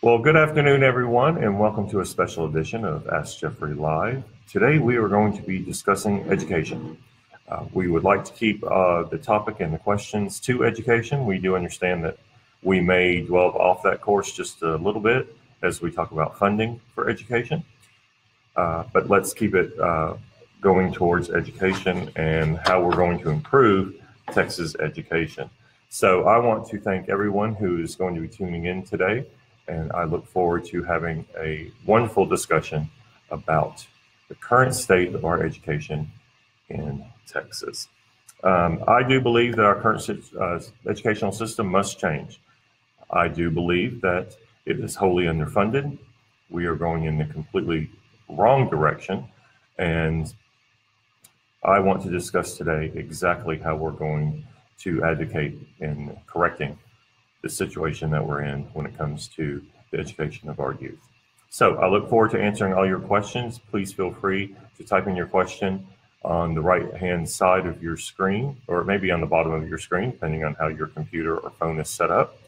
Well, good afternoon, everyone, and welcome to a special edition of Ask Jeffrey Live. Today, we are going to be discussing education. We would like to keep the topic and the questions to education. We do understand that we may dwell off that course just a little bit as we talk about funding for education. But let's keep it going towards education and how we're going to improve Texas education. So I want to thank everyone who is going to be tuning in today. And I look forward to having a wonderful discussion about the current state of our education in Texas. I do believe that our current educational system must change. I do believe that it is wholly underfunded. We are going in the completely wrong direction. And I want to discuss today exactly how we're going to advocate in correcting the situation that we're in when it comes to the education of our youth. So I look forward to answering all your questions. Please feel free to type in your question on the right-hand side of your screen, or maybe on the bottom of your screen, depending on how your computer or phone is set up.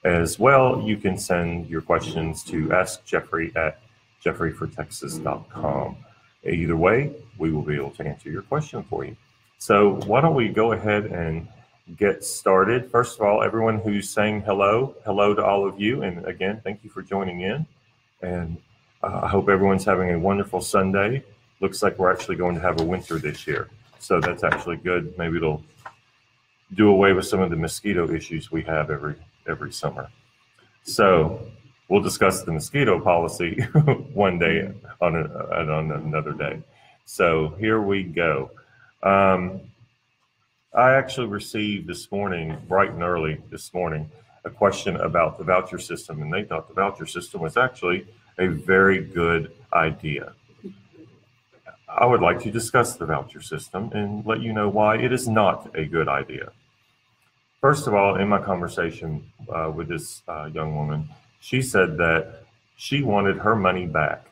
As well, you can send your questions to AskJeffrey@jeffreyfortexas.com. Either way, we will be able to answer your question for you. So why don't we go ahead and get started. First of all, everyone who's saying hello to all of you. And again, thank you for joining in. And I hope everyone's having a wonderful Sunday. Looks like we're actually going to have a winter this year. So that's actually good. Maybe it'll do away with some of the mosquito issues we have every summer. So we'll discuss the mosquito policy one day on another day. So here we go. I actually received this morning, bright and early this morning, a question about the voucher system, and they thought the voucher system was actually a very good idea. I would like to discuss the voucher system and let you know why it is not a good idea. First of all, in my conversation with this young woman, she said that she wanted her money back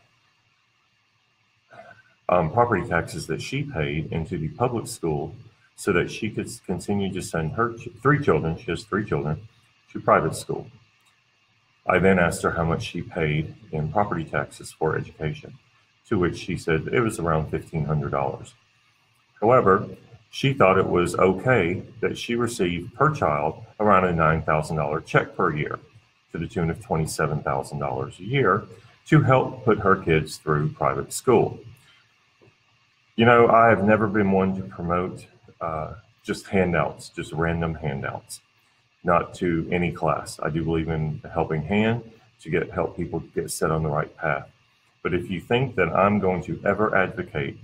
on property taxes that she paid into the public school so that she could continue to send her three children, she has 3 children, to private school. I then asked her how much she paid in property taxes for education, to which she said it was around $1,500. However, she thought it was okay that she received per child around a $9,000 check per year, to the tune of $27,000 a year, to help put her kids through private school. You know, I have never been one to promote just handouts, just random handouts, not to any class. I do believe in the helping hand to help people get set on the right path. But if you think that I'm going to ever advocate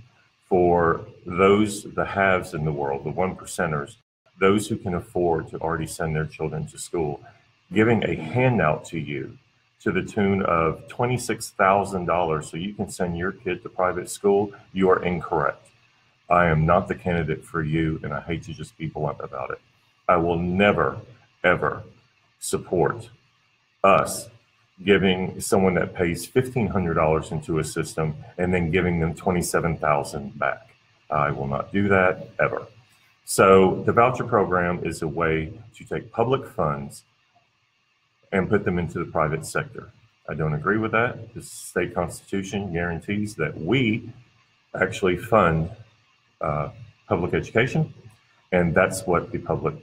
for the haves in the world, the 1%ers, those who can afford to already send their children to school, giving a handout to you to the tune of $26,000 so you can send your kid to private school, you are incorrect. I am not the candidate for you, and I hate to just be blunt about it. I will never, ever support us giving someone that pays $1,500 into a system and then giving them $27,000 back. I will not do that ever. So the voucher program is a way to take public funds and put them into the private sector. I don't agree with that. The state constitution guarantees that we actually fund public education, and that's what the public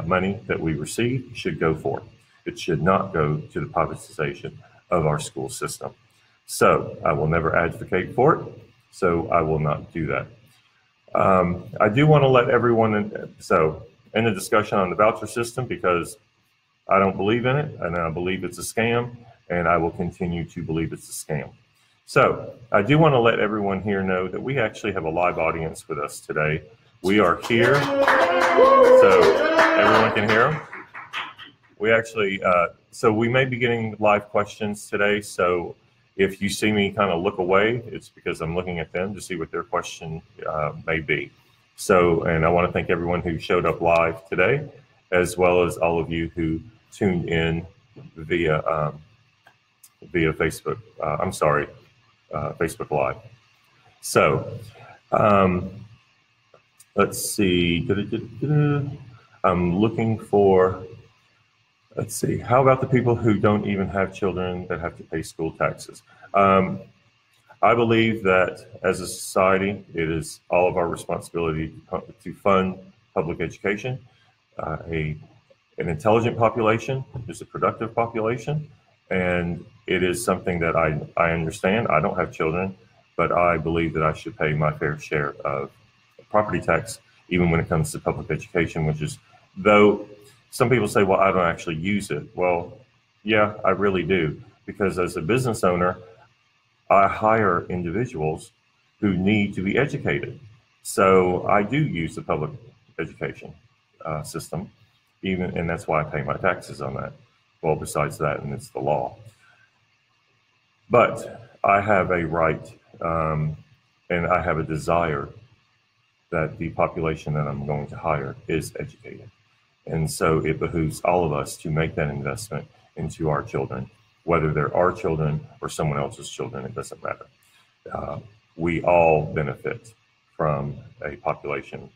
money that we receive should go for. It should not go to the privatization of our school system. So I will never advocate for it, so I will not do that. I do want to let everyone in the discussion on the voucher system, because I don't believe in it, and I believe it's a scam, and I will continue to believe it's a scam. So I do want to let everyone here know that we actually have a live audience with us today. We are here, so everyone can hear them. We actually, so we may be getting live questions today. So if you see me kind of look away, it's because I'm looking at them to see what their question may be. So, and I want to thank everyone who showed up live today, as well as all of you who tuned in via Facebook. Facebook Live. So let's see. I'm looking for Let's see. How about the people who don't even have children that have to pay school taxes? I believe that as a society, it is all of our responsibility to fund public education. An intelligent population is a productive population, and it is something that I understand. I don't have children, but I believe that I should pay my fair share of property tax, even when it comes to public education, which is, though some people say, well, I don't actually use it. Well, yeah, I really do, because as a business owner, I hire individuals who need to be educated. So I do use the public education system, and that's why I pay my taxes on that. Well, besides that, and it's the law. But I have a right, and I have a desire that the population that I'm going to hire is educated. And so it behooves all of us to make that investment into our children, whether they're our children or someone else's children, it doesn't matter. We all benefit from a population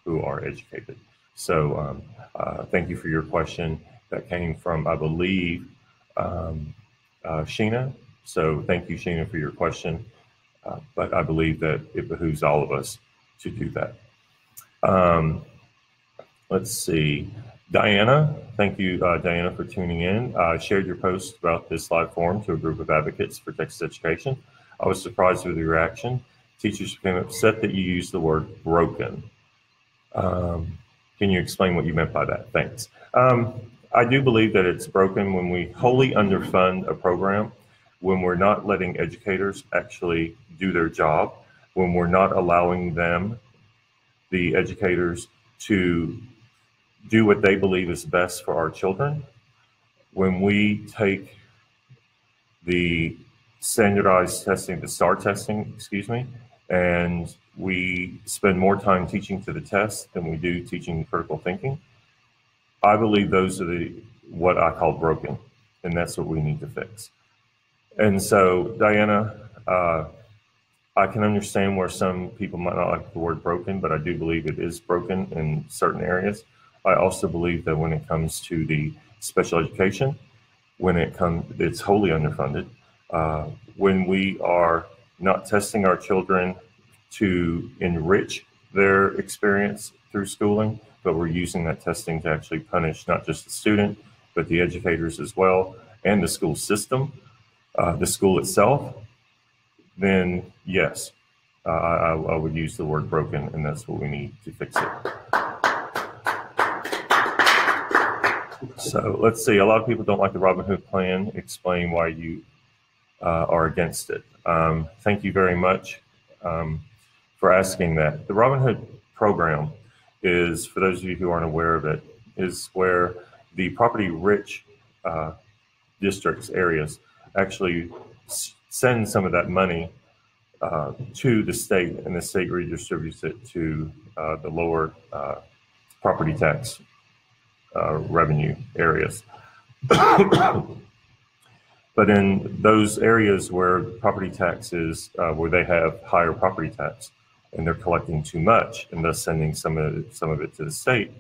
who are educated. So thank you for your question. That came from, I believe, Sheena. So thank you, Sheena, for your question. But I believe that it behooves all of us to do that. Let's see. Diana, thank you, Diana, for tuning in. I shared your post about this live forum to a group of advocates for Texas education. I was surprised with the reaction. Teachers became upset that you used the word broken. Can you explain what you meant by that? Thanks. I do believe that it's broken when we wholly underfund a program, when we're not letting educators actually do their job, when we're not allowing them, the educators, to do what they believe is best for our children. When we take the standardized testing, the STAR testing, and we spend more time teaching to the test than we do teaching critical thinking, I believe those are what I call broken, and that's what we need to fix. And so, Diana, I can understand where some people might not like the word broken, but I do believe it is broken in certain areas. I also believe that when it comes to the special education, it's wholly underfunded. When we are not testing our children to enrich their experience through schooling, but we're using that testing to actually punish not just the student, but the educators as well, and the school system, the school itself, then yes, I would use the word broken, and that's what we need to fix it. So let's see, a lot of people don't like the Robin Hood plan. Explain why you are against it. Thank you very much for asking that. The Robin Hood program is, for those of you who aren't aware of it, is where the property-rich districts, areas, actually send some of that money to the state, and the state redistributes it to the lower property tax revenue areas. But in those areas where property tax is, where they have higher property tax and they're collecting too much and thus sending some of it to the state,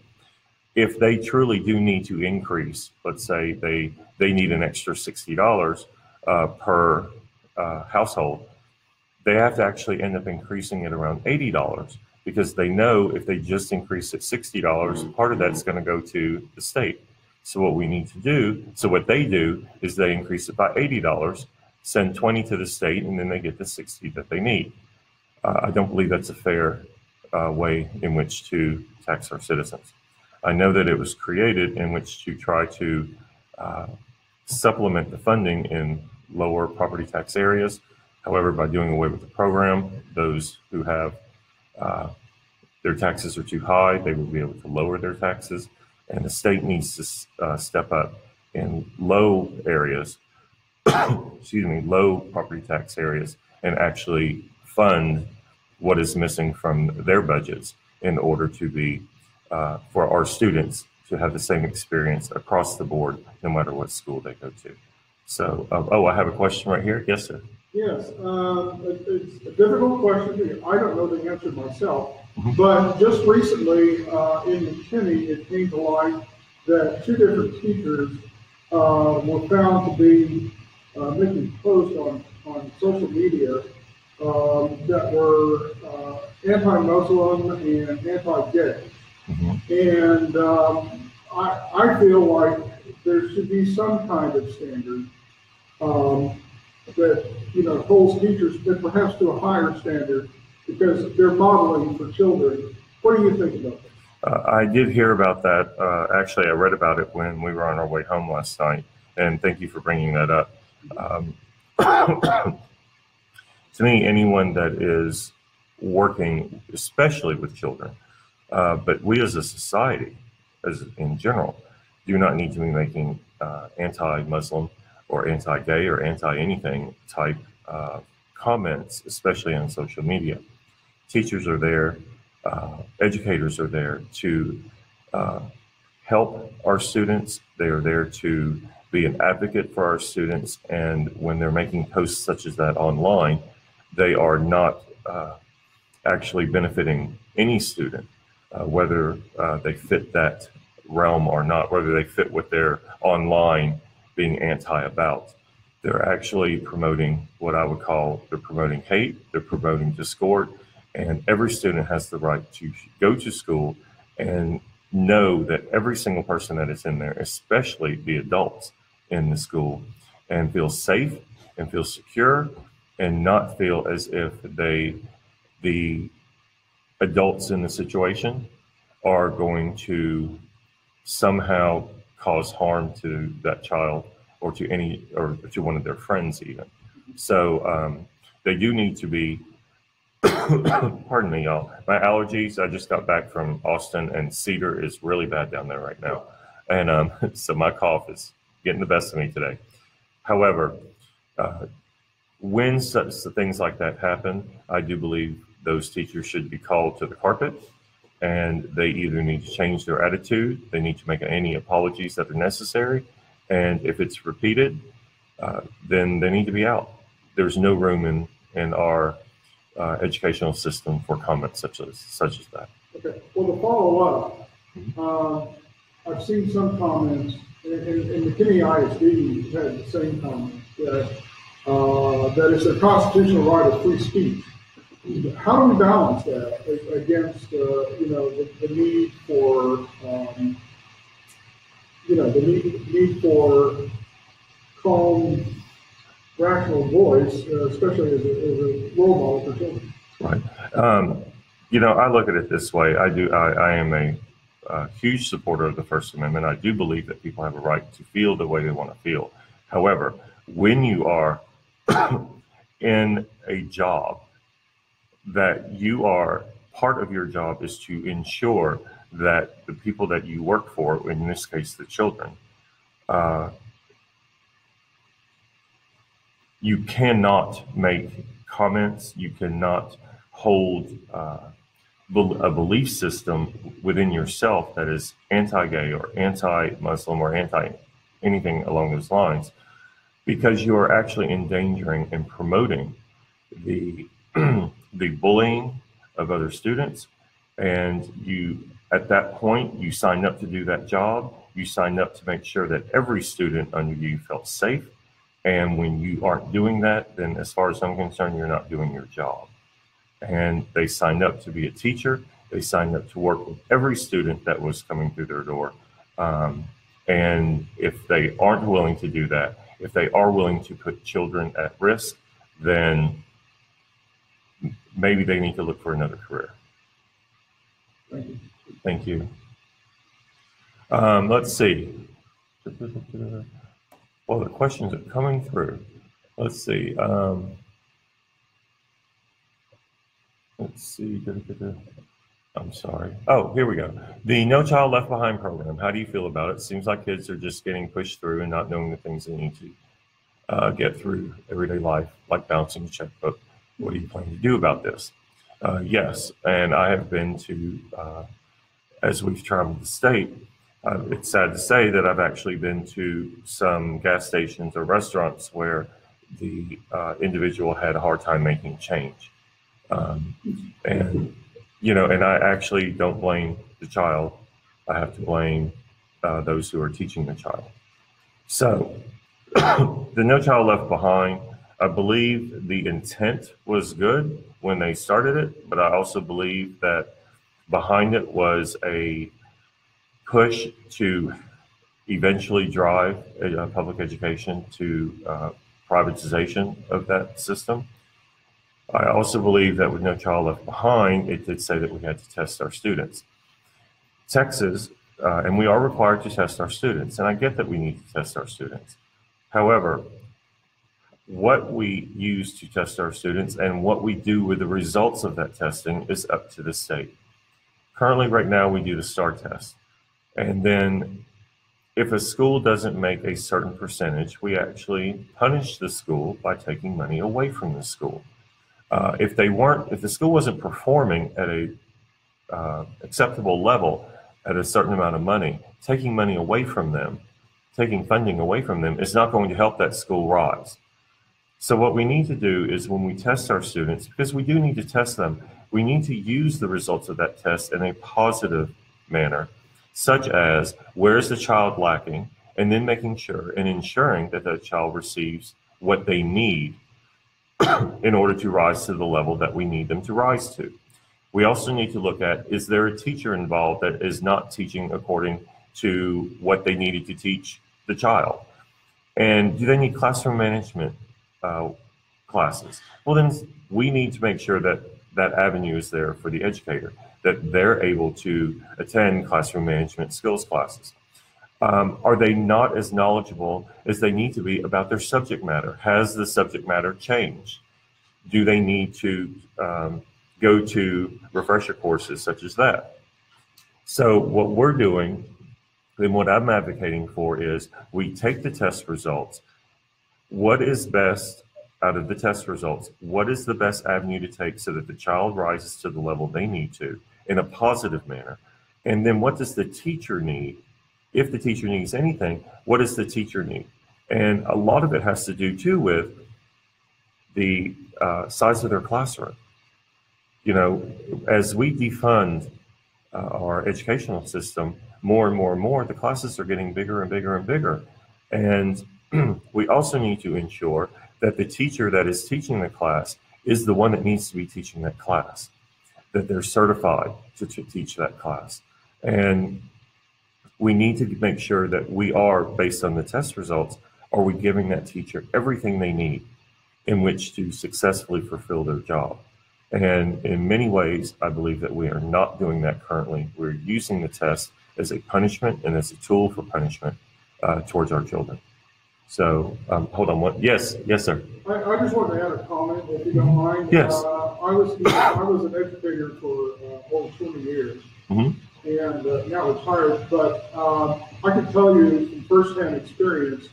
if they truly do need to increase, let's say they need an extra $60 per household, they have to actually end up increasing it around $80, because they know if they just increase it $60, part of that's going to go to the state. So what we need to do, so what they do is they increase it by $80, send 20 to the state, and then they get the 60 that they need. I don't believe that's a fair way in which to tax our citizens. I know that it was created in which to try to supplement the funding in lower property tax areas. However, by doing away with the program, those who have their taxes are too high, they will be able to lower their taxes, and the state needs to step up in low areas, low property tax areas, and actually fund what is missing from their budgets in order to be, for our students to have the same experience across the board, no matter what school they go to. So, I have a question right here. Yes, sir. Yes, it's a difficult question. I don't know the answer myself, but just recently in McKinney, it came to light that two different teachers were found to be making posts on social media that were anti-Muslim and anti-gay. And I feel like there should be some kind of standard that holds teachers, but perhaps to a higher standard, because they're modeling for children. What do you think about that? I did hear about that. Actually, I read about it when we were on our way home last night, and thank you for bringing that up. To me, anyone that is working, especially with children, but we as a society, as in general, do not need to be making anti-Muslim or anti-gay or anti-anything type comments, especially on social media. Teachers are there, educators are there to help our students. They are there to be an advocate for our students, and when they're making posts such as that online, they are not actually benefiting any student, whether they fit that realm or not, whether they fit what they're online being anti about. They're actually promoting what I would call, they're promoting hate, they're promoting discord, and every student has the right to go to school and know that every single person that is in there, especially the adults in the school, and feel safe and feel secure and not feel as if the adults in the situation are going to somehow cause harm to that child or to one of their friends even. So they do need to be, pardon me, y'all. My allergies, I just got back from Austin, and Cedar is really bad down there right now. And so my cough is getting the best of me today. However, when such things like that happen, I do believe those teachers should be called to the carpet, and they either need to change their attitude, they need to make any apologies that are necessary, and if it's repeated, then they need to be out. There's no room in our educational system for comments such as that. Okay. Well, to follow up, I've seen some comments, and McKinney ISD had the same comment that it's a constitutional right of free speech. How do we balance that against the need for the need for calm, rational voice, especially as a role model for children? Right. I look at it this way. I am a huge supporter of the First Amendment. I do believe that people have a right to feel the way they want to feel. However, when you are in a job that you are, part of your job is to ensure that the people that you work for, in this case the children, you cannot make comments, you cannot hold a belief system within yourself that is anti-gay or anti-Muslim or anti-anything along those lines, because you are actually endangering and promoting the bullying of other students. And you, at that point, you signed up to do that job. You signed up to make sure that every student under you felt safe. And when you aren't doing that, then as far as I'm concerned, you're not doing your job. And they signed up to be a teacher. They signed up to work with every student that was coming through their door. And if they aren't willing to do that, if they are willing to put children at risk, then maybe they need to look for another career. Thank you. Let's see. Well, the questions are coming through. Let's see. Let's see. I'm sorry. Oh, here we go. The No Child Left Behind program. How do you feel about it? Seems like kids are just getting pushed through and not knowing the things they need to get through everyday life, like bouncing a checkbook. What do you plan to do about this? Yes, and I have been to, as we've traveled the state, it's sad to say that I've actually been to some gas stations or restaurants where the individual had a hard time making change. And I actually don't blame the child. I have to blame those who are teaching the child. So the No Child Left Behind, I believe the intent was good when they started it, but I also believe that behind it was a push to eventually drive public education to privatization of that system. I also believe that with No Child Left Behind, it did say that we had to test our students. Texas, and we are required to test our students, and I get that we need to test our students. However, what we use to test our students and what we do with the results of that testing is up to the state. Currently, right now, we do the STAR test. And then if a school doesn't make a certain percentage, we actually punish the school by taking money away from the school. If the school wasn't performing at a acceptable level at a certain amount of money, taking money away from them, taking funding away from them is not going to help that school rise. So what we need to do is when we test our students, because we do need to test them, we need to use the results of that test in a positive manner, such as where is the child lacking, and then making sure and ensuring that the child receives what they need in order to rise to the level that we need them to rise to. We also need to look at, is there a teacher involved that is not teaching according to what they needed to teach the child? And do they need classroom management classes? Well, then we need to make sure that that avenue is there for the educator, that they're able to attend classroom management skills classes. Are they not as knowledgeable as they need to be about their subject matter? Has the subject matter changed? Do they need to go to refresher courses such as that? So what we're doing, and what I'm advocating for, is we take the test results. What is best out of the test results? What is the best avenue to take so that the child rises to the level they need to in a positive manner? And then what does the teacher need? If the teacher needs anything, what does the teacher need? And a lot of it has to do too with the size of their classroom. You know, as we defund our educational system more and more and more, the classes are getting bigger and bigger and bigger. And we also need to ensure that the teacher that is teaching the class is the one that needs to be teaching that class, that they're certified to teach that class. And we need to make sure that we are, based on the test results, are we giving that teacher everything they need in which to successfully fulfill their job? And in many ways, I believe that we are not doing that currently. We're using the test as a punishment and as a tool for punishment towards our children. So, hold on. Yes, sir. I just wanted to add a comment, if you don't mind. Yes. I was an educator for over 20 years, and now retired. But I can tell you from firsthand experience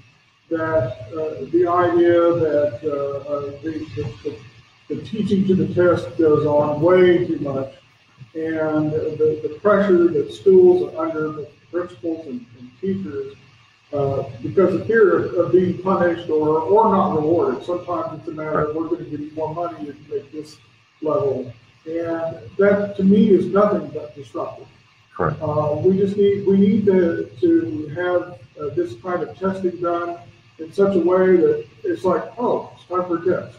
that the idea that the teaching to the test goes on way too much, and the pressure that schools are under, the principals and teachers, because of fear of being punished or not rewarded. Sometimes it's a matter of, we're going to give you more money if you make this level. And that, to me, is nothing but disruptive. Correct. We need to have this kind of testing done in such a way that it's like, oh, it's time for a test.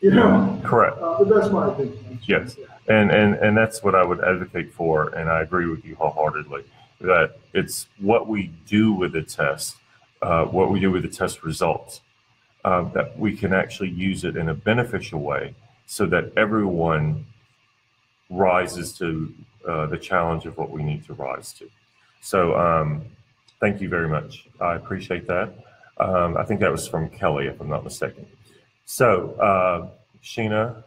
You know? Correct. But that's my opinion. Yes. And that's what I would advocate for, and I agree with you wholeheartedly, that it's what we do with the test, what we do with the test results, that we can actually use it in a beneficial way so that everyone rises to the challenge of what we need to rise to. So thank you very much. I appreciate that. I think that was from Kelly, if I'm not mistaken. So, Sheena,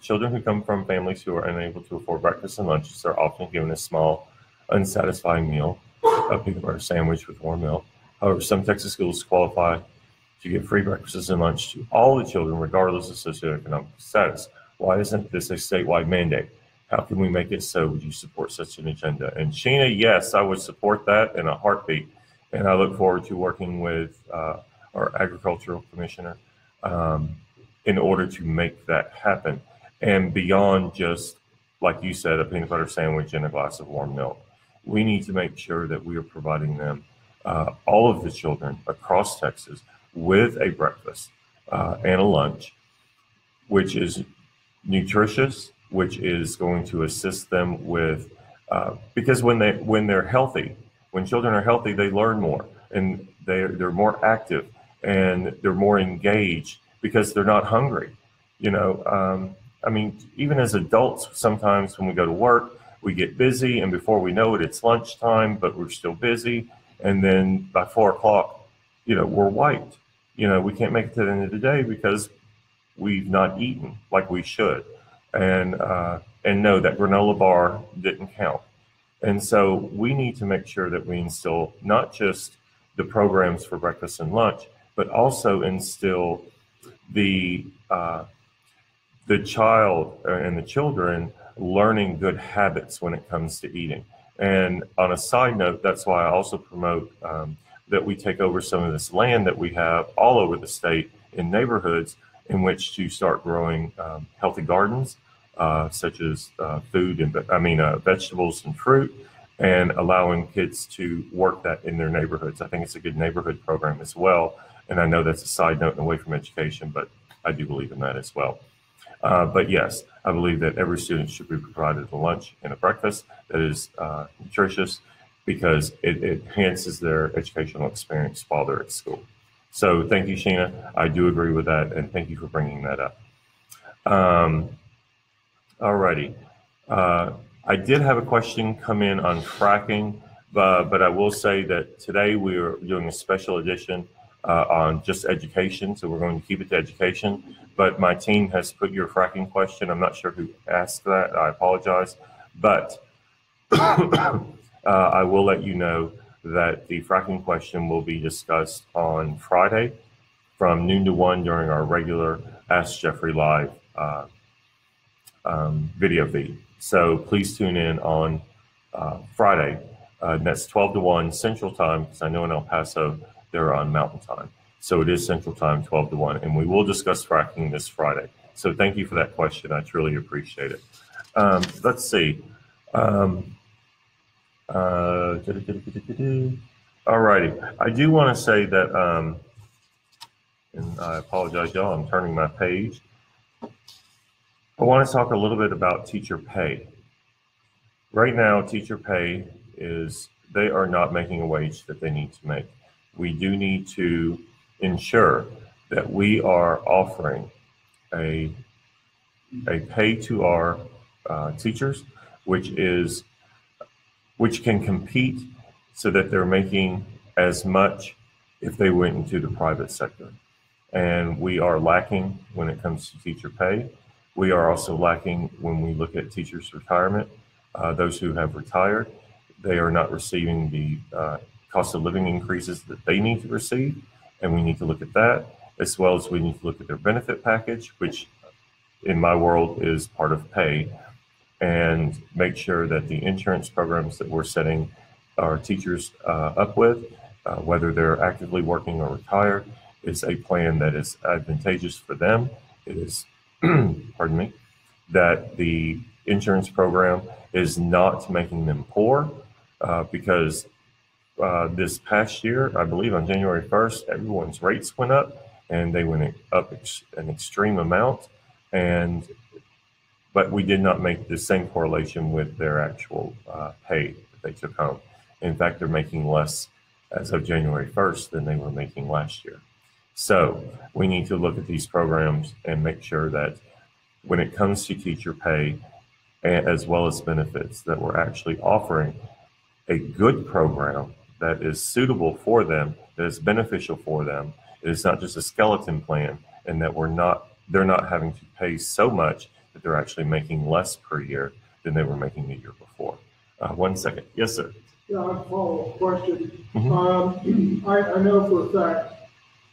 children who come from families who are unable to afford breakfast and lunches are often given a small, unsatisfying meal, a peanut butter sandwich with warm milk. However, some Texas schools qualify to give free breakfasts and lunch to all the children, regardless of socioeconomic status. Why isn't this a statewide mandate? How can we make it so? Would you support such an agenda? And Sheena, yes, I would support that in a heartbeat. And I look forward to working with our agricultural commissioner in order to make that happen. And beyond just, like you said, a peanut butter sandwich and a glass of warm milk. we need to make sure that we are providing them, all of the children across Texas, with a breakfast and a lunch, which is nutritious, which is going to assist them with, because when they're healthy, when children are healthy, they learn more, and they're more active, and they're more engaged because they're not hungry. I mean, even as adults, sometimes when we go to work, we get busy, and before we know it, it's lunchtime, but we're still busy. And then by 4 o'clock, we're wiped. We can't make it to the end of the day because we've not eaten like we should. And no, that granola bar didn't count. And so we need to make sure that we instill not just the programs for breakfast and lunch, but also instill the child and the children learning good habits when it comes to eating. And on a side note, that's why I also promote that we take over some of this land that we have all over the state in neighborhoods in which to start growing healthy gardens, such as vegetables and fruit, and allowing kids to work that in their neighborhoods. I think it's a good neighborhood program as well. And I know that's a side note and away from education, but I do believe in that as well. But yes, I believe that every student should be provided a lunch and a breakfast that is nutritious, because it enhances their educational experience while they're at school. So thank you, Sheena. I do agree with that, and thank you for bringing that up. Alrighty. I did have a question come in on fracking, but I will say that today we are doing a special edition on just education, so we're going to keep it to education. But my team has put your fracking question. I'm not sure who asked that. I apologize. But I will let you know that the fracking question will be discussed on Friday from noon to 1 during our regular Ask Jeffrey Live video feed. So please tune in on Friday. That's 12 to 1 Central Time, because I know in El Paso they're on Mountain Time. So it is Central Time, 12 to 1, and we will discuss fracking this Friday. So thank you for that question. I truly appreciate it. Let's see. All righty. I do want to say that, and I apologize, y'all, I'm turning my page. I want to talk a little bit about teacher pay. Right now, teacher pay they are not making a wage that they need to make. We do need to ensure that we are offering a pay to our teachers, which can compete so that they're making as much if they went into the private sector. And we are lacking when it comes to teacher pay. We are also lacking when we look at teachers' retirement. Those who have retired, they are not receiving the cost of living increases that they need to receive. And we need to look at that, as well as we need to look at their benefit package, which in my world is part of pay, and make sure that the insurance programs that we're setting our teachers up with, whether they're actively working or retired, is a plan that is advantageous for them. It is, pardon me, that the insurance program is not making them poor, because this past year, I believe on January 1st, everyone's rates went up, and they went up an extreme amount, but we did not make the same correlation with their actual pay that they took home. In fact, they're making less as of January 1st than they were making last year. So we need to look at these programs and make sure that when it comes to teacher pay, as well as benefits, that we're actually offering a good program that is suitable for them, that is beneficial for them. It is not just a skeleton plan, and that they're not having to pay so much that they're actually making less per year than they were making the year before. 1 second. Yes, sir. Yeah, I have a follow-up question. Mm-hmm. I know for a fact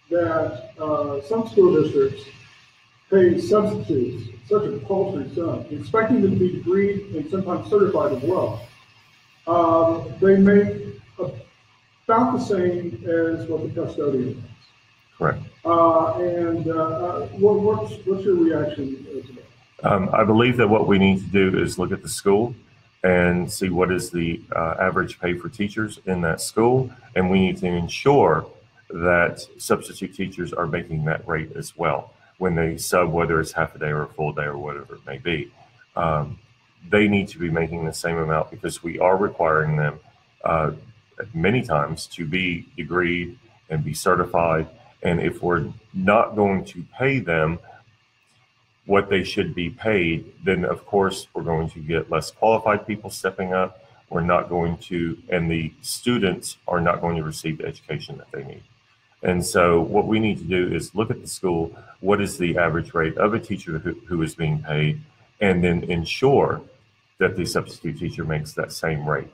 that some school districts pay substitutes such a paltry sum, expecting them to be degreed and sometimes certified as well. They make about the same as what the custodian makes. Correct. What's your reaction to that? I believe that what we need to do is look at the school and see what is the average pay for teachers in that school. And we need to ensure that substitute teachers are making that rate as well when they sub, whether it's half a day or a full day or whatever it may be. They need to be making the same amount because we are requiring them many times to be degreed and be certified. And if we're not going to pay them what they should be paid, then of course we're going to get less qualified people stepping up. We're not going to, and the students are not going to receive the education that they need. And so what we need to do is look at the school, what is the average rate of a teacher who is being paid, and then ensure that the substitute teacher makes that same rate.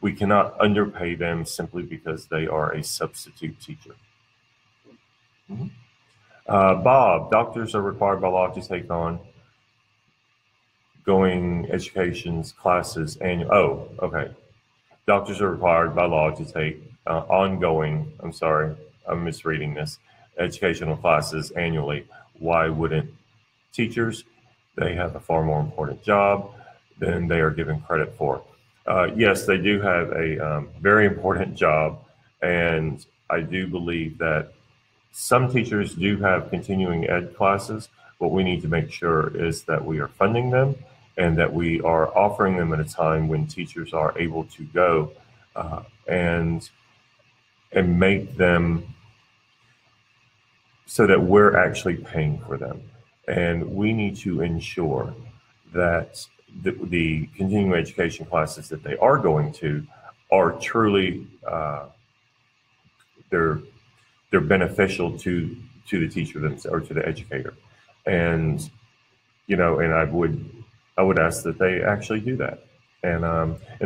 We cannot underpay them simply because they are a substitute teacher. Mm-hmm. Bob, doctors are required by law to take on going education's classes annual. Oh, okay. Doctors are required by law to take ongoing, I'm sorry, I'm misreading this, educational classes annually. Why wouldn't teachers? They have a far more important job than they are given credit for. Yes, they do have a very important job, and I do believe that some teachers do have continuing ed classes. What we need to make sure is that we are funding them and that we are offering them at a time when teachers are able to go and make them so that we're actually paying for them. And we need to ensure that the continuing education classes that they are going to are truly they're beneficial to the teacher themselves or to the educator. And you know, and I would ask that they actually do that and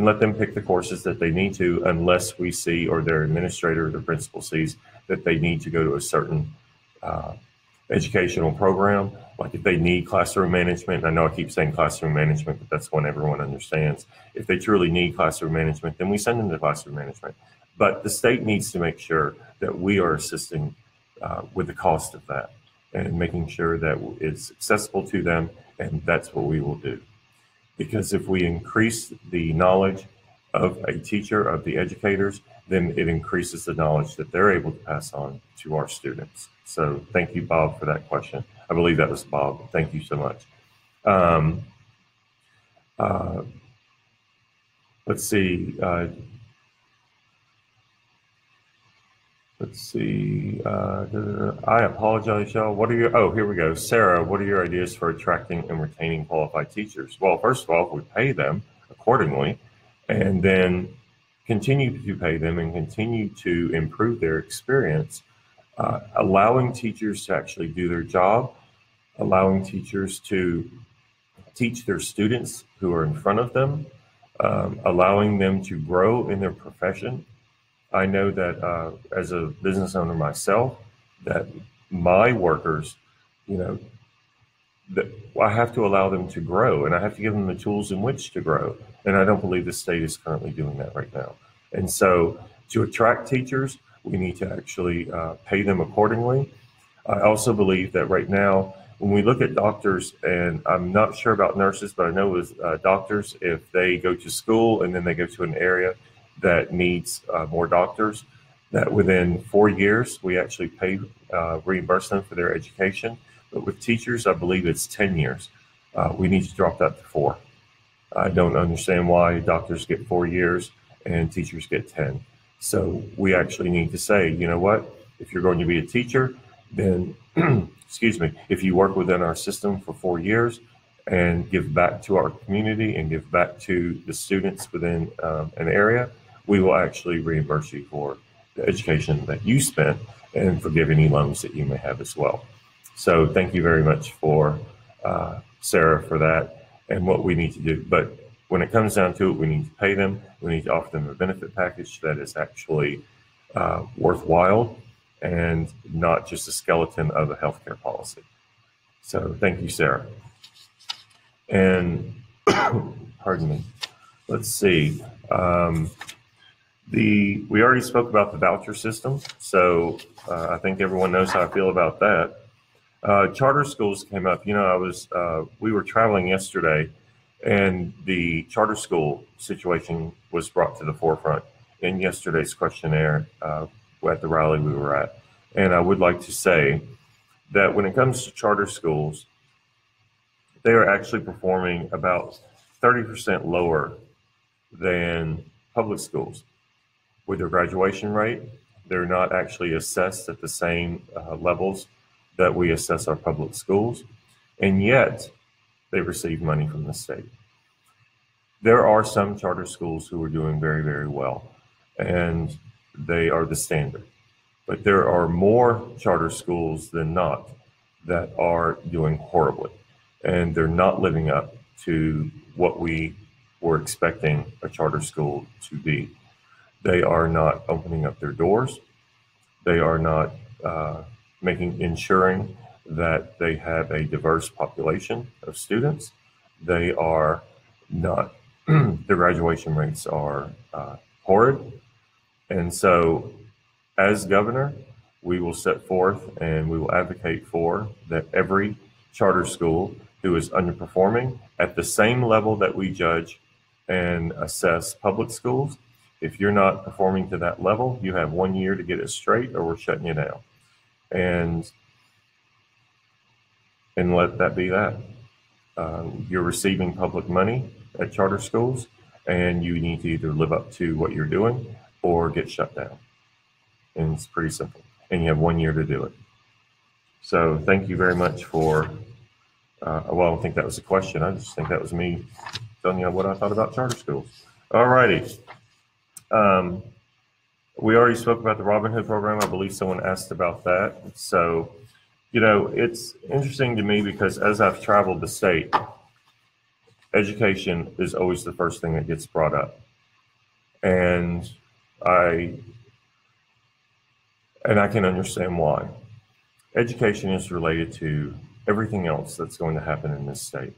let them pick the courses that they need to, unless we see or their administrator or the principal sees that they need to go to a certain educational program. Like if they need classroom management, and I know I keep saying classroom management, but that's one everyone understands. If they truly need classroom management, then we send them to classroom management. But the state needs to make sure that we are assisting with the cost of that and making sure that it's accessible to them, and that's what we will do. Because if we increase the knowledge of a teacher, of the educators, then it increases the knowledge that they're able to pass on to our students. So thank you, Bob, for that question. I believe that was Bob. Thank you so much. Let's see. I apologize, y'all. What are your, oh, here we go. Sarah, what are your ideas for attracting and retaining qualified teachers? Well, first of all, we pay them accordingly, and then continue to pay them and continue to improve their experience, allowing teachers to actually do their job, allowing teachers to teach their students who are in front of them, allowing them to grow in their profession. I know that as a business owner myself, that my workers, you know, that I have to allow them to grow, and I have to give them the tools in which to grow. And I don't believe the state is currently doing that right now. And so to attract teachers, we need to actually pay them accordingly. I also believe that right now, when we look at doctors, and I'm not sure about nurses, but I know with doctors, if they go to school and then they go to an area that needs more doctors, that within 4 years, we actually pay, reimburse them for their education. But with teachers, I believe it's 10 years. We need to drop that to 4. I don't understand why doctors get 4 years and teachers get 10. So we actually need to say, you know what, if you're going to be a teacher, then, excuse me, if you work within our system for 4 years and give back to our community and give back to the students within an area, we will actually reimburse you for the education that you spent and forgive any loans that you may have as well. So thank you very much for Sarah for that and what we need to do. But when it comes down to it, we need to pay them. We need to offer them a benefit package that is actually worthwhile and not just a skeleton of a healthcare policy. So thank you, Sarah. And pardon me. Let's see. We already spoke about the voucher system, so I think everyone knows how I feel about that. Charter schools came up. You know, we were traveling yesterday, And the charter school situation was brought to the forefront in yesterday's questionnaire at the rally we were at. And I would like to say that when it comes to charter schools, they are actually performing about 30% lower than public schools. With their graduation rate, they're not actually assessed at the same levels that we assess our public schools, and yet they receive money from the state. There are some charter schools who are doing very, very well, and they are the standard. But there are more charter schools than not that are doing horribly, and they're not living up to what we were expecting a charter school to be. They are not opening up their doors. They are not ensuring that they have a diverse population of students. They are not, their graduation rates are horrid. And so as governor, we will set forth and we will advocate for that every charter school who is underperforming at the same level that we judge and assess public schools. If you're not performing to that level, you have 1 year to get it straight or we're shutting you down. And let that be that. You're receiving public money at charter schools and you need to either live up to what you're doing or get shut down. And it's pretty simple. And you have 1 year to do it. So thank you very much for, well, I don't think that was a question. I just think that was me telling you what I thought about charter schools. All righty. We already spoke about the Robin Hood program. I believe someone asked about that. So, you know, it's interesting to me because as I've traveled the state, education is always the first thing that gets brought up. And I can understand why. Education is related to everything else that's going to happen in this state.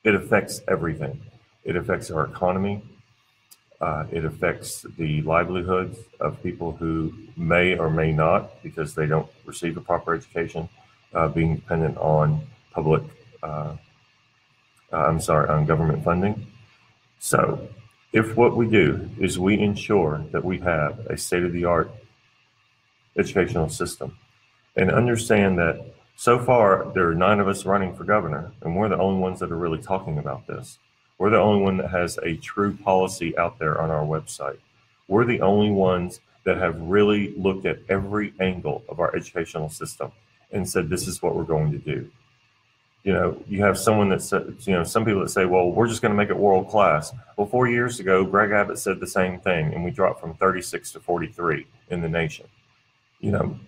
It affects everything. It affects our economy. It affects the livelihoods of people who may or may not, because they don't receive a proper education, being dependent on on government funding. So if what we do is we ensure that we have a state-of-the-art educational system and understand that so far there are 9 of us running for governor and we're the only ones that are really talking about this. We're the only one that has a true policy out there on our website. We're the only ones that have really looked at every angle of our educational system and said, this is what we're going to do. You know, you have someone that said, you know, some people that say, well, we're just going to make it world class. Well, 4 years ago, Greg Abbott said the same thing, and we dropped from 36 to 43 in the nation. You know,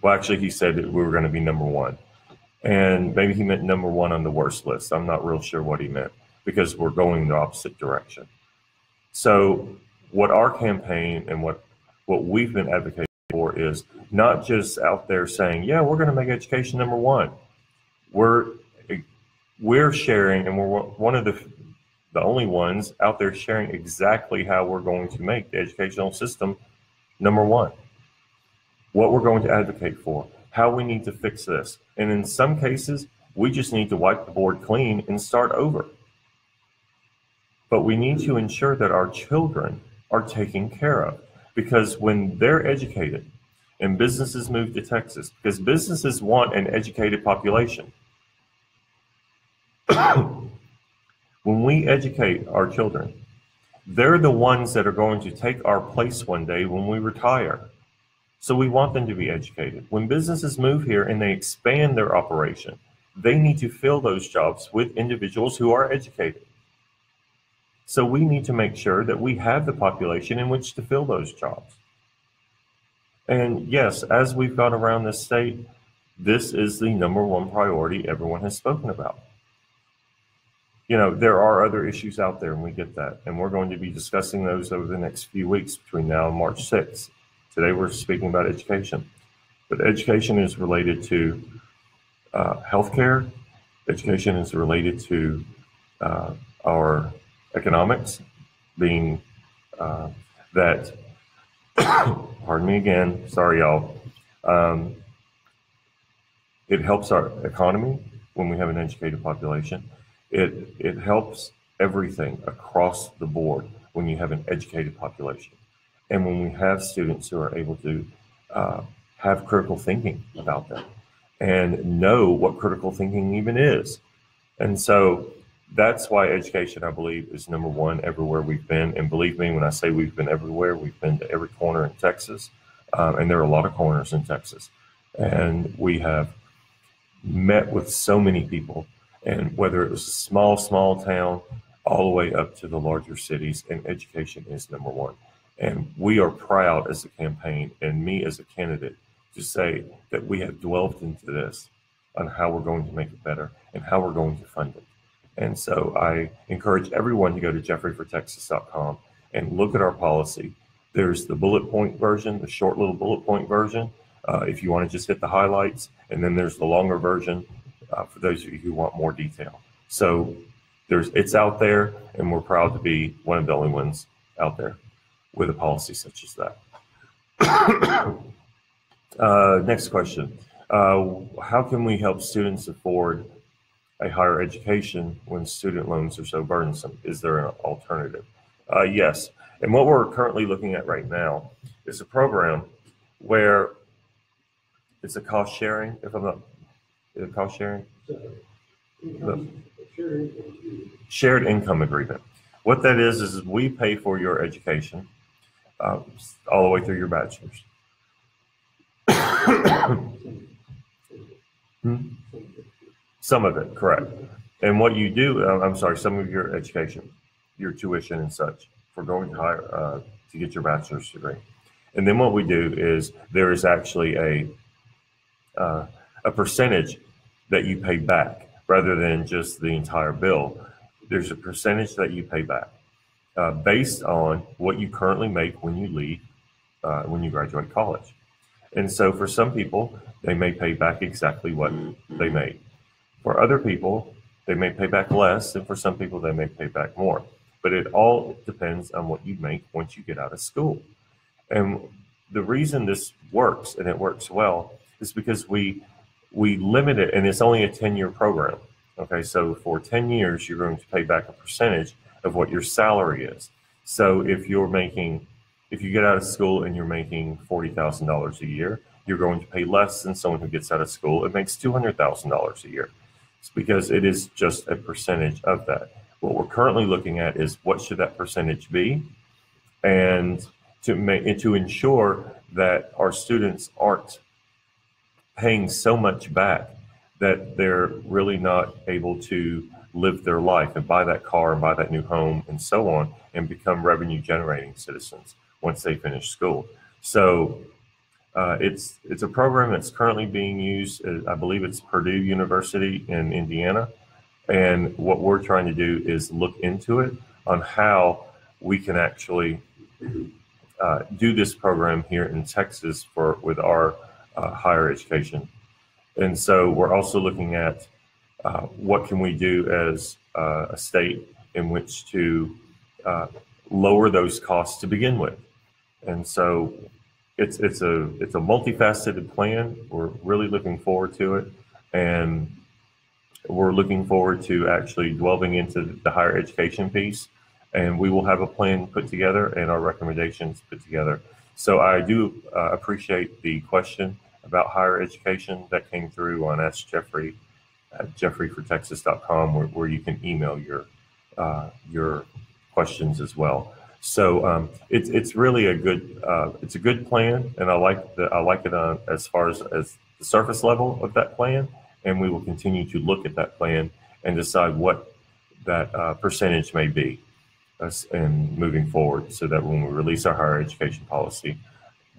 well, actually, he said that we were going to be #1. And maybe he meant #1 on the worst list. I'm not real sure what he meant because we're going the opposite direction. So what our campaign and what we've been advocating for is not just out there saying, yeah, we're going to make education #1. We're sharing, and we're one of the only ones out there sharing exactly how we're going to make the educational system #1. What we're going to advocate for, how we need to fix this. And in some cases, we just need to wipe the board clean and start over. But we need to ensure that our children are taken care of, because when they're educated and businesses move to Texas, because businesses want an educated population. When we educate our children, they're the ones that are going to take our place one day when we retire. So we want them to be educated. When businesses move here and they expand their operation, they need to fill those jobs with individuals who are educated. So we need to make sure that we have the population in which to fill those jobs. And yes, as we've gone around this state, this is the #1 priority everyone has spoken about. You know, there are other issues out there, and we get that. And we're going to be discussing those over the next few weeks between now and March 6th. Today, we're speaking about education. But education is related to healthcare. Education is related to our economics, being that, pardon me again, sorry, y'all. It helps our economy. when we have an educated population. It helps everything across the board when you have an educated population. And when we have students who are able to have critical thinking about them and know what critical thinking even is. And so that's why education, I believe, is number one everywhere we've been. And believe me, when I say we've been everywhere, we've been to every corner in Texas. And there are a lot of corners in Texas. And we have met with so many people, and whether it was a small town all the way up to the larger cities, and education is number one. And we are proud as a campaign, and me as a candidate, to say that we have delved into this on how we're going to make it better and how we're going to fund it. And so I encourage everyone to go to jeffreyfortexas.com and look at our policy. There's the bullet point version, the short little bullet point version, if you want to just hit the highlights, and then there's the longer version for those of you who want more detail. So it's out there, and we're proud to be one of the only ones out there with a policy such as that. Next question. How can we help students afford a higher education when student loans are so burdensome? Is there an alternative? Yes. And what we're currently looking at right now is a program where it's a cost sharing, if I'm not, is it cost sharing? Shared income agreement. What that is we pay for your education all the way through your bachelor's. Some of it, correct. And what you do, I'm sorry, some of your education, your tuition and such for going to higher, to get your bachelor's degree. And then what we do is there is actually a percentage that you pay back rather than just the entire bill. There's a percentage that you pay back based on what you currently make when you leave, when you graduate college. And so for some people, they may pay back exactly what they made. For other people, they may pay back less, and for some people, they may pay back more. But it all depends on what you make once you get out of school. And the reason this works, and it works well, is because we limit it, and it's only a 10-year program. Okay, so for 10 years, you're going to pay back a percentage of what your salary is. So if you get out of school and you're making $40,000 a year, you're going to pay less than someone who gets out of school and makes $200,000 a year. It's because it is just a percentage of that. What we're currently looking at is what should that percentage be, and to ensure that our students aren't paying so much back that they're really not able to live their life and buy that car and buy that new home and so on and become revenue generating citizens once they finish school. So it's a program that's currently being used. I believe it's Purdue University in Indiana. And what we're trying to do is look into it on how we can actually do this program here in Texas with our higher education. And so we're also looking at what can we do as a state in which to lower those costs to begin with. And so it's a multifaceted plan. We're really looking forward to it, and we're looking forward to actually delving into the higher education piece. And we will have a plan put together and our recommendations put together. So I do appreciate the question about higher education that came through on AskJeffrey at jeffreyfortexas.com, where you can email your questions as well. So it's really a good plan, and I like it on as far as the surface level of that plan, and we will continue to look at that plan and decide what that percentage may be and moving forward, so that when we release our higher education policy,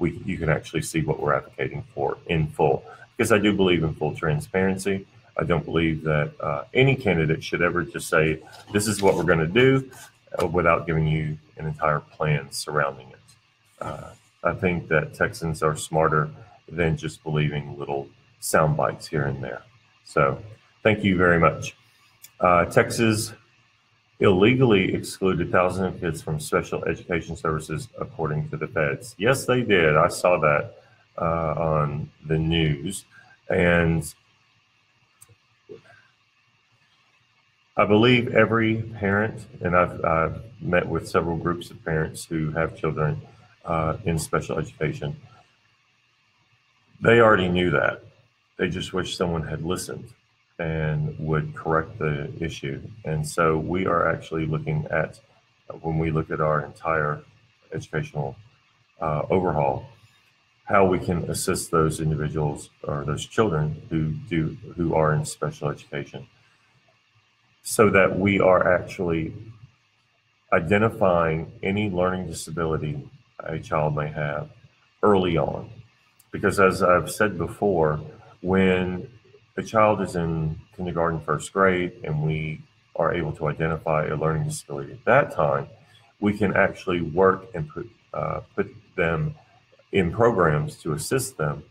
you can actually see what we're advocating for in full. Because I do believe in full transparency. I don't believe that any candidate should ever just say, this is what we're going to do, without giving you an entire plan surrounding it. I think that Texans are smarter than just believing little sound bites here and there. So thank you very much. Texas illegally excluded thousands of kids from special education services, according to the feds. Yes, they did. I saw that on the news. And I believe every parent, and I've met with several groups of parents who have children in special education. They already knew that. They just wish someone had listened and would correct the issue. And so we are actually looking at, when we look at our entire educational overhaul, how we can assist those individuals or those children who are in special education, so that we are actually identifying any learning disability a child may have early on. Because as I've said before, when a child is in kindergarten, first grade, and we are able to identify a learning disability at that time, we can actually work and put them in programs to assist them,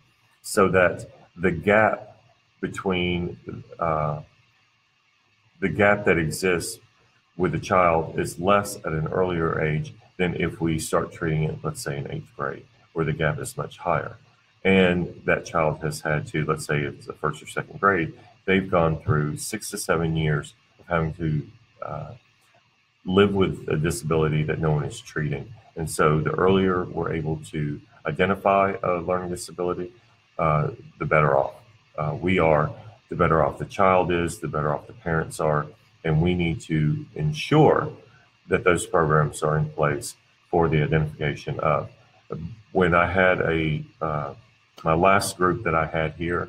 so that the gap between the gap that exists with a child is less at an earlier age than if we start treating it, let's say, in 8th grade, where the gap is much higher. And that child has had to, let's say it's the 1st or 2nd grade, they've gone through 6 to 7 years of having to live with a disability that no one is treating. And so the earlier we're able to identify a learning disability, the better off we are, the better off the child is, the better off the parents are. And we need to ensure that those programs are in place for the identification of. When I had my last group that I had here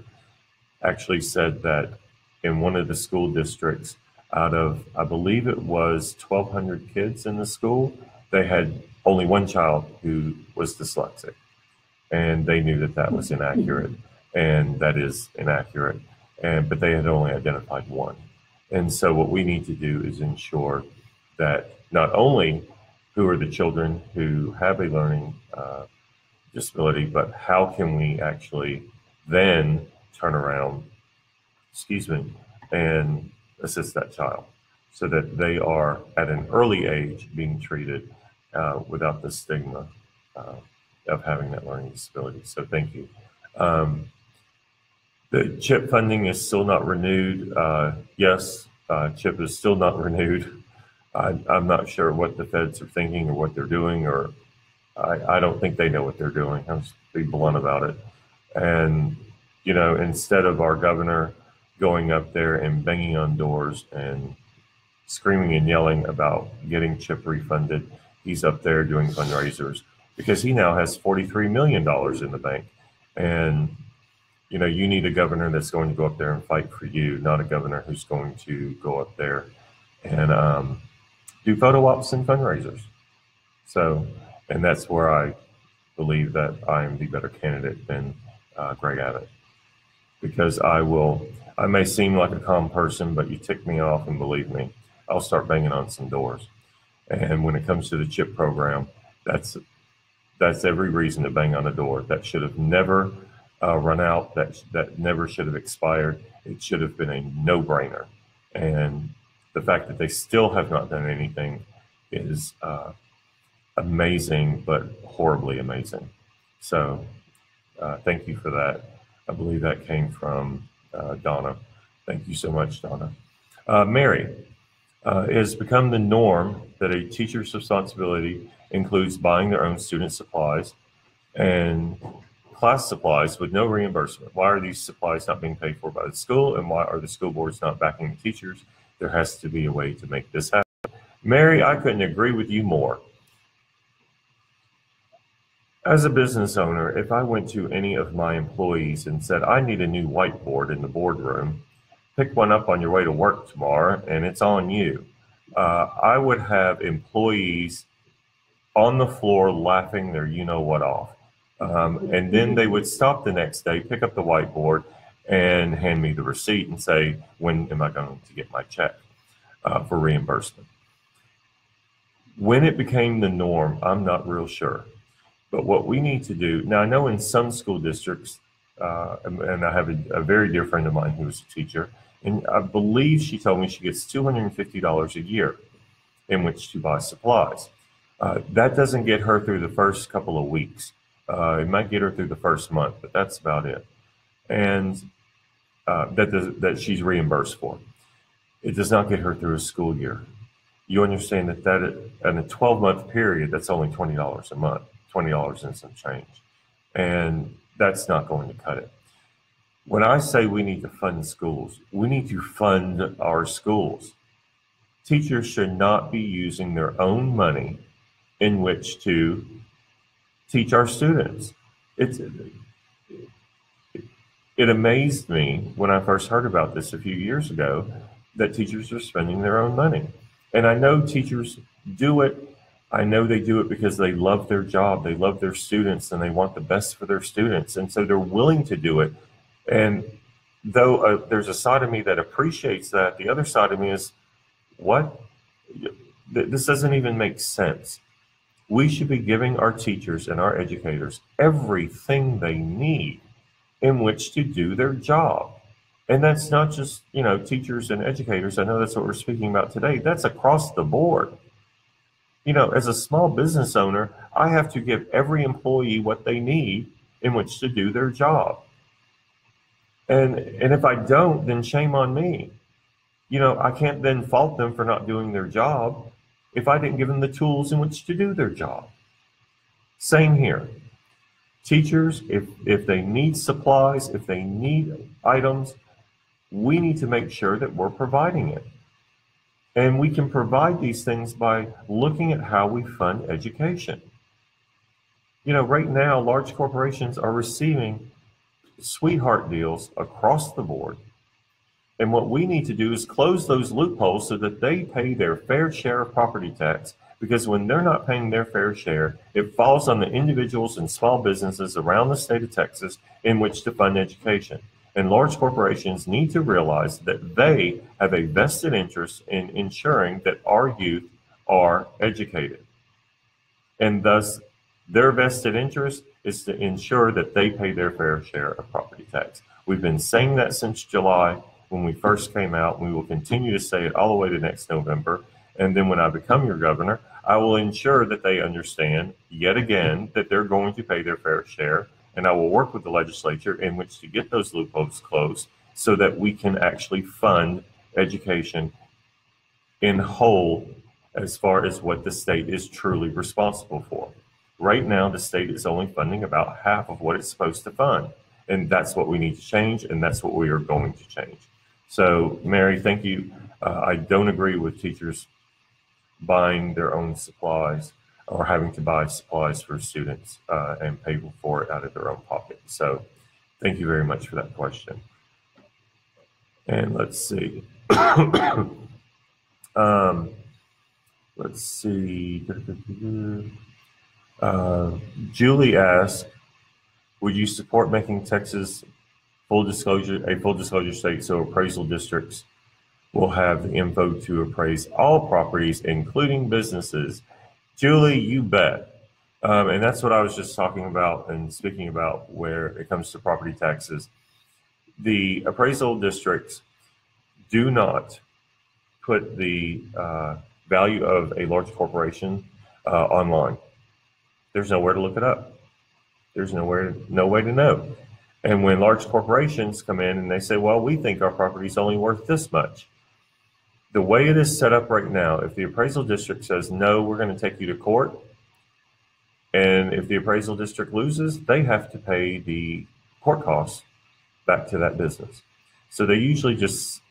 actually said that in one of the school districts, out of, I believe it was 1,200 kids in the school, they had only one child who was dyslexic. And they knew that that was inaccurate, and that is inaccurate. But they had only identified one. And so what we need to do is ensure that not only who are the children who have a learning disability, but how can we actually then turn around, and assist that child so that they are at an early age being treated without the stigma of having that learning disability. So thank you. The CHIP funding is still not renewed. Yes, CHIP is still not renewed. I'm not sure what the feds are thinking or what they're doing, or I don't think they know what they're doing. I'll just be blunt about it. And, you know, instead of our governor going up there and banging on doors and screaming and yelling about getting CHIP refunded, he's up there doing fundraisers because he now has $43 million in the bank. And, you know, you need a governor that's going to go up there and fight for you, not a governor who's going to go up there and do photo ops and fundraisers. So, and that's where I believe that I am the better candidate than Greg Abbott, because I may seem like a calm person, but you tick me off, and believe me, I'll start banging on some doors. And when it comes to the CHIP program, that's every reason to bang on a door. That should have never run out. That never should have expired. It should have been a no-brainer. And the fact that they still have not done anything is amazing, but horribly amazing. So thank you for that. I believe that came from Donna. Thank you so much, Donna. Mary, it has become the norm that a teacher's responsibility includes buying their own student supplies and class supplies with no reimbursement. Why are these supplies not being paid for by the school, and why are the school boards not backing the teachers? There has to be a way to make this happen. Mary, I couldn't agree with you more. As a business owner, if I went to any of my employees and said, I need a new whiteboard in the boardroom, pick one up on your way to work tomorrow, and it's on you, I would have employees on the floor laughing their you-know-what off. And then they would stop the next day, pick up the whiteboard, and hand me the receipt and say, when am I going to get my check for reimbursement? When it became the norm, I'm not real sure. But what we need to do, now I know in some school districts, and I have a very dear friend of mine who is a teacher, and I believe she told me she gets $250 a year in which to buy supplies. That doesn't get her through the first couple of weeks. It might get her through the first month, but that's about it. And that she's reimbursed for. it does not get her through a school year. You understand that in a 12-month period, that's only $20 a month, $20 and some change. And that's not going to cut it. When I say we need to fund schools, we need to fund our schools. Teachers should not be using their own money in which to teach our students. It amazed me when I first heard about this a few years ago that teachers are spending their own money. And I know teachers do it. I know they do it because they love their job, they love their students, and they want the best for their students. And so they're willing to do it. And though there's a side of me that appreciates that, the other side of me is, what? This doesn't even make sense. We should be giving our teachers and our educators everything they need in which to do their job. And that's not just, teachers and educators. I know that's what we're speaking about today. That's across the board. As a small business owner, I have to give every employee what they need in which to do their job. And if I don't, then shame on me. I can't then fault them for not doing their job if I didn't give them the tools in which to do their job. Same here. Teachers, if they need supplies, if they need items, we need to make sure that we're providing it. And we can provide these things by looking at how we fund education. Right now, large corporations are receiving sweetheart deals across the board. And what we need to do is close those loopholes so that they pay their fair share of property tax, because when they're not paying their fair share, it falls on the individuals and small businesses around the state of Texas in which to fund education. And large corporations need to realize that they have a vested interest in ensuring that our youth are educated. And thus, their vested interest is to ensure that they pay their fair share of property tax. We've been saying that since July when we first came out. We will continue to say it all the way to next November. And then when I become your governor, I will ensure that they understand yet again that they're going to pay their fair share. And I will work with the legislature in which to get those loopholes closed so that we can actually fund education in whole as far as what the state is truly responsible for. Right now, the state is only funding about half of what it's supposed to fund. And that's what we need to change, and that's what we are going to change. So, Mary, thank you. I don't agree with teachers buying their own supplies or having to buy supplies for students and pay for it out of their own pocket. So thank you very much for that question. And let's see. Julie asked, would you support making Texas a full disclosure state so appraisal districts will have the info to appraise all properties, including businesses? Julie, you bet. And that's what I was just talking about and speaking about where it comes to property taxes. The appraisal districts do not put the value of a large corporation online. There's nowhere to look it up. There's no way to know. And when large corporations come in and they say, well, we think our property is only worth this much. The way it is set up right now, if the appraisal district says, no, we're going to take you to court, and if the appraisal district loses, they have to pay the court costs back to that business. So they usually just,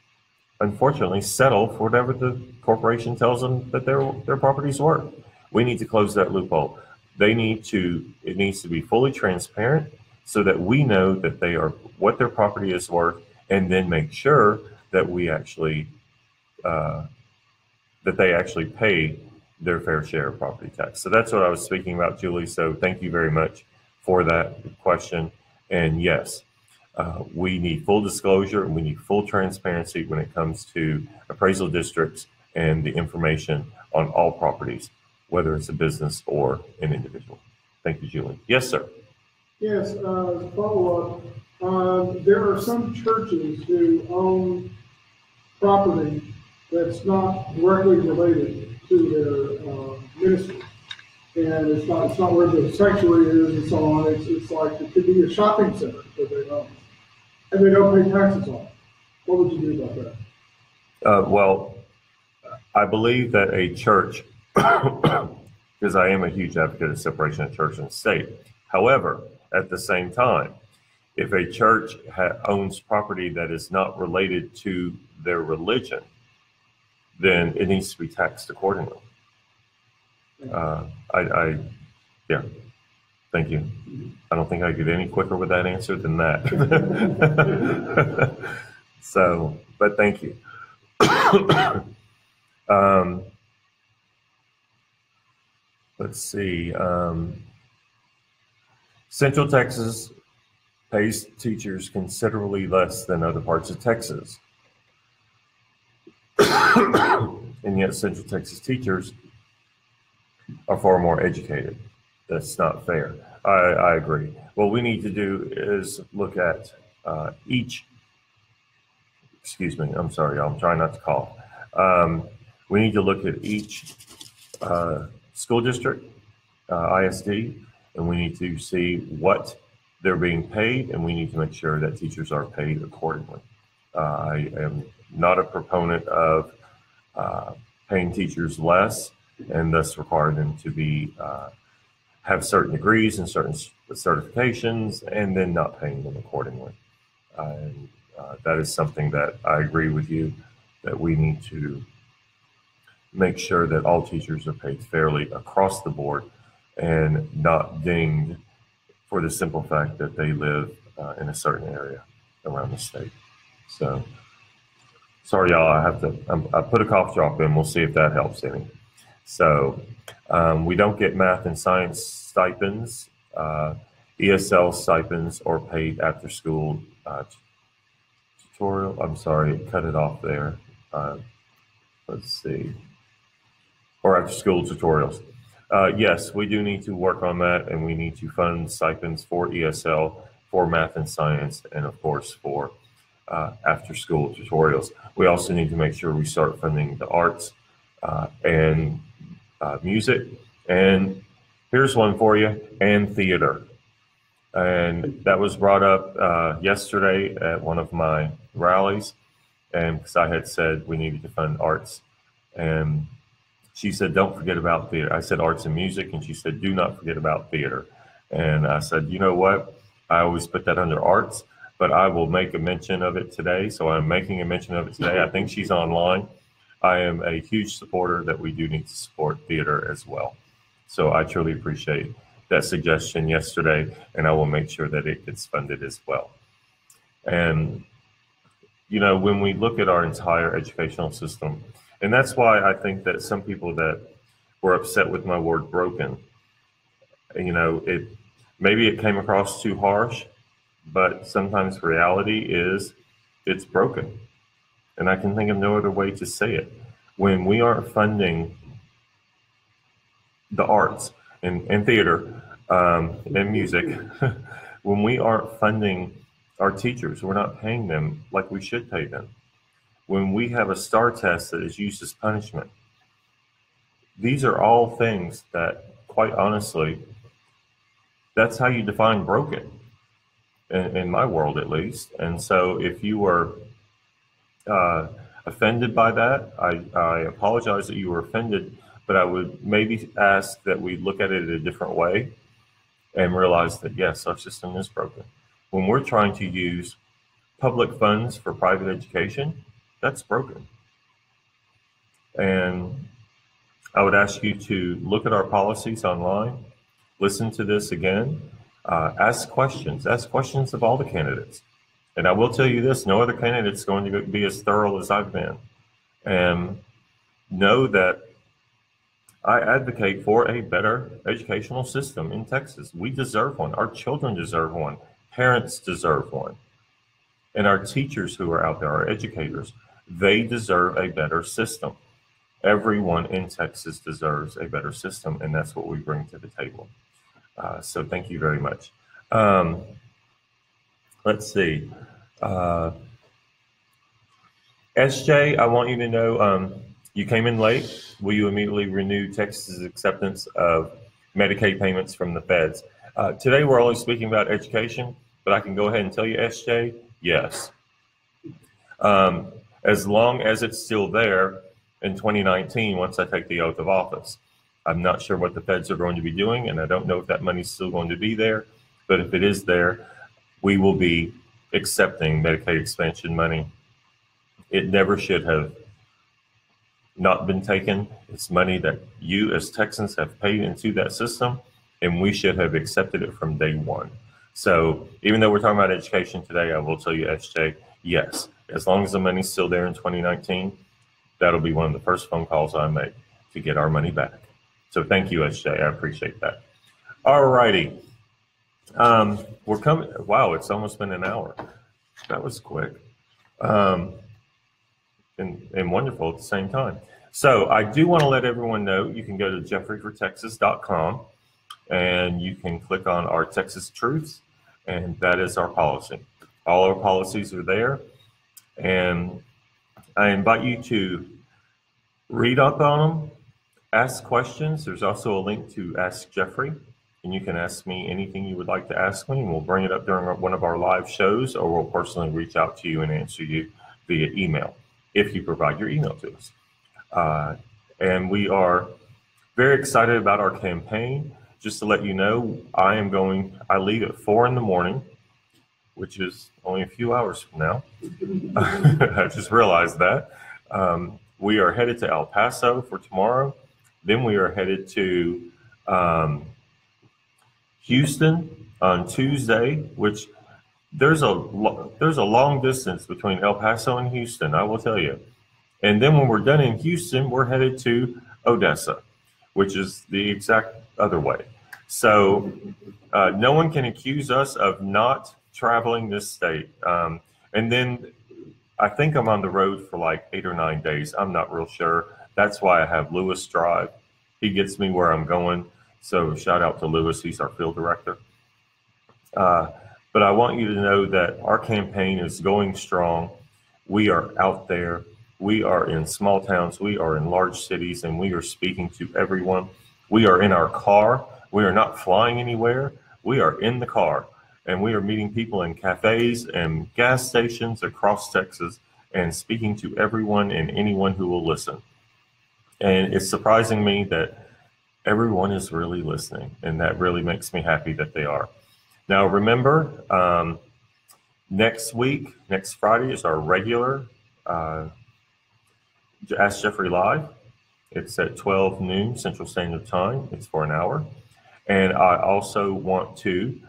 unfortunately, settle for whatever the corporation tells them that their property's worth. We need to close that loophole. It needs to be fully transparent so that we know that they are what their property is worth, and then make sure that we actually that they actually pay their fair share of property tax. So that's what I was speaking about, Julie. So thank you very much for that question. And yes, we need full disclosure and we need full transparency when it comes to appraisal districts and the information on all properties, whether it's a business or an individual. Thank you, Julie. Yes, sir. Yes, follow up. There are some churches who own property that's not directly related to their ministry, and it's not where the sanctuary is and so on. It's like it could be a shopping center that they own, and they don't pay taxes on it. What would you do about that? Well, I believe that a church, because I am a huge advocate of separation of church and state. However, at the same time, if a church owns property that is not related to their religion, then it needs to be taxed accordingly. Yeah, thank you. I don't think I get any quicker with that answer than that. So, but thank you. Let's see. Central Texas pays teachers considerably less than other parts of Texas. And yet Central Texas teachers are far more educated. That's not fair. I agree. What we need to do is look at excuse me, I'm sorry, I'm trying not to cough. We need to look at each school district, ISD, and we need to see what they're being paid, and we need to make sure that teachers are paid accordingly. I am not a proponent of paying teachers less and thus require them to be have certain degrees and certain certifications and then not paying them accordingly. And that is something that I agree with you, that we need to make sure that all teachers are paid fairly across the board and not dinged for the simple fact that they live in a certain area around the state. So, sorry, y'all, I put a cough drop in. We'll see if that helps any. So, we don't get math and science stipends, ESL stipends, or paid after school tutorial. I'm sorry, cut it off there. Let's see. Or after school tutorials. Yes, we do need to work on that, and we need to fund stipends for ESL, for math and science, and of course for after school tutorials. We also need to make sure we start funding the arts and music. And here's one for you, and theater. And that was brought up yesterday at one of my rallies, and because I had said we needed to fund arts, and she said, don't forget about theater. I said arts and music, and she said, do not forget about theater. And I said, you know what? I always put that under arts, but I will make a mention of it today. So I'm making a mention of it today. I think she's online. I am a huge supporter that we do need to support theater as well. So I truly appreciate that suggestion yesterday, and I will make sure that it gets funded as well. And, you know, when we look at our entire educational system, and that's why I think that some people that were upset with my word broken, you know, maybe it came across too harsh, but sometimes reality is it's broken. And I can think of no other way to say it. When we aren't funding the arts and theater and music, when we aren't funding our teachers, we're not paying them like we should pay them. When we have a STAR test that is used as punishment, these are all things that, quite honestly, that's how you define broken, in my world at least. And so if you were offended by that, I apologize that you were offended, but I would maybe ask that we look at it a different way and realize that, yes, our system is broken. When we're trying to use public funds for private education, that's broken. And I would ask you to look at our policies online, listen to this again, ask questions of all the candidates. And I will tell you this, no other candidate is going to be as thorough as I've been. And know that I advocate for a better educational system in Texas. We deserve one. Our children deserve one. Parents deserve one. And our teachers who are out there, our educators, they deserve a better system. Everyone in Texas deserves a better system, and that's what we bring to the table. So thank you very much. Let's see. SJ, I want you to know you came in late. Will you immediately renew Texas's acceptance of Medicaid payments from the feds? Today we're only speaking about education, but I can go ahead and tell you, SJ, yes. as long as it's still there in 2019 once I take the oath of office. I'm not sure what the feds are going to be doing, and I don't know if that money's still going to be there, but if it is there, we will be accepting Medicaid expansion money. It never should have not been taken. It's money that you as Texans have paid into that system, and we should have accepted it from day one. So even though we're talking about education today, I will tell you, SJ, yes, as long as the money's still there in 2019, that'll be one of the first phone calls I make to get our money back. So thank you, SJ. I appreciate that. All righty. We're coming. Wow, it's almost been an hour. That was quick. And wonderful at the same time. So I do want to let everyone know you can go to jeffreyfortexas.com and you can click on our Texas Truths, and that is our policy. All our policies are there, and I invite you to read up on them, ask questions. There's also a link to Ask Jeffrey, and you can ask me anything you would like to ask me, and we'll bring it up during one of our live shows, or we'll personally reach out to you and answer you via email if you provide your email to us. And we are very excited about our campaign. Just to let you know, I leave at 4 in the morning, which is only a few hours from now. I just realized that. We are headed to El Paso for tomorrow. Then we are headed to Houston on Tuesday, which there's a long distance between El Paso and Houston, I will tell you. And then when we're done in Houston, we're headed to Odessa, which is the exact other way. So no one can accuse us of not traveling this state. And then I think I'm on the road for like 8 or 9 days. I'm not real sure. That's why I have Lewis drive. He gets me where I'm going. So shout out to Lewis. He's our field director. But I want you to know that our campaign is going strong. We are out there. We are in small towns. We are in large cities, and we are speaking to everyone. We are in our car. We are not flying anywhere. We are in the car, and we are meeting people in cafes and gas stations across Texas and speaking to everyone and anyone who will listen. And it's surprising me that everyone is really listening, and that really makes me happy that they are. Now, remember, next Friday is our regular Ask Jeffrey Live. It's at 12 noon Central Standard Time. It's for an hour. And I also want to,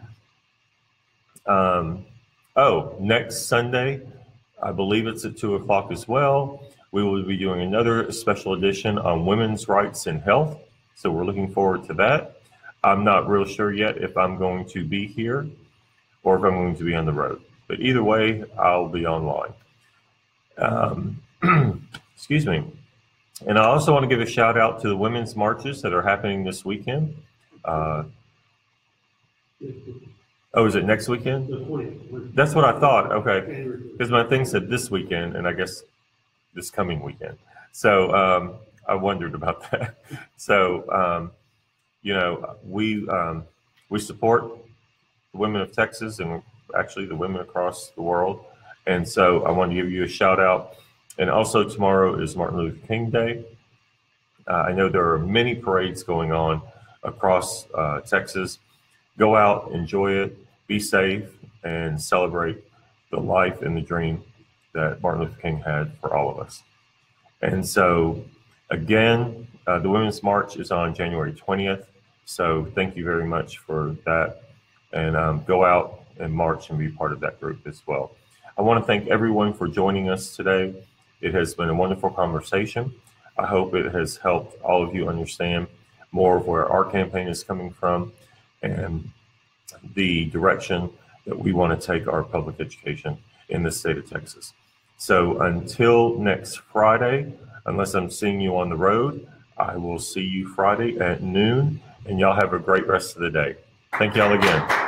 next Sunday, I believe it's at 2 o'clock as well. We will be doing another special edition on women's rights and health. So we're looking forward to that. I'm not real sure yet if I'm going to be here or if I'm going to be on the road. But either way, I'll be online. Excuse me. And I also want to give a shout out to the women's marches that are happening this weekend. Is it next weekend? That's what I thought. Okay. Because my thing said this weekend, and I guess this coming weekend. So I wondered about that. So, we support the women of Texas and actually the women across the world. And so I want to give you a shout out. And also tomorrow is Martin Luther King Day. I know there are many parades going on across Texas. Go out, enjoy it, be safe, and celebrate the life and the dream that Martin Luther King had for all of us. And so, again, the Women's March is on January 20th. So thank you very much for that. And go out and march and be part of that group as well. I want to thank everyone for joining us today. It has been a wonderful conversation. I hope it has helped all of you understand more of where our campaign is coming from and the direction that we want to take our public education in the state of Texas. So until next Friday, unless I'm seeing you on the road, I will see you Friday at noon, and y'all have a great rest of the day. Thank y'all again.